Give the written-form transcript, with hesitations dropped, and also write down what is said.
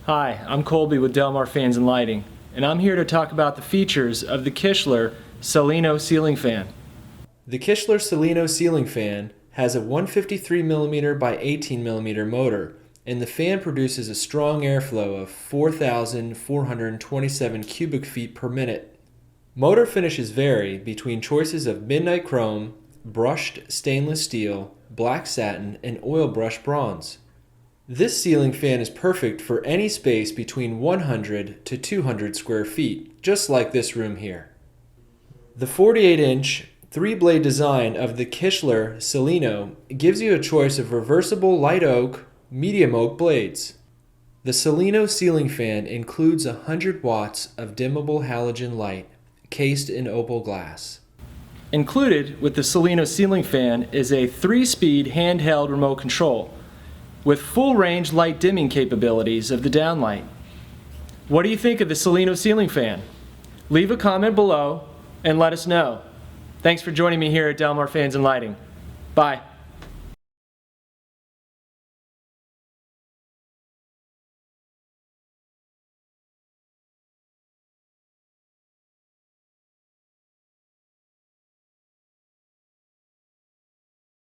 Hi, I'm Colby with Delmar Fans and Lighting, and I'm here to talk about the features of the Kichler Celino ceiling fan. The Kichler Celino ceiling fan has a 153mm by 18mm motor, and the fan produces a strong airflow of 4,427 cubic feet per minute. Motor finishes vary between choices of midnight chrome, brushed stainless steel, black satin, and oil brush bronze. This ceiling fan is perfect for any space between 100 to 200 square feet, just like this room here. The 48-inch, 3-blade design of the Kichler Celino gives you a choice of reversible light oak, medium oak blades. The Celino ceiling fan includes 100 watts of dimmable halogen light, cased in opal glass. Included with the Celino ceiling fan is a 3-speed handheld remote control with full range light dimming capabilities of the downlight. What do you think of the Celino ceiling fan? Leave a comment below and let us know. Thanks for joining me here at Delmar Fans and Lighting. Bye.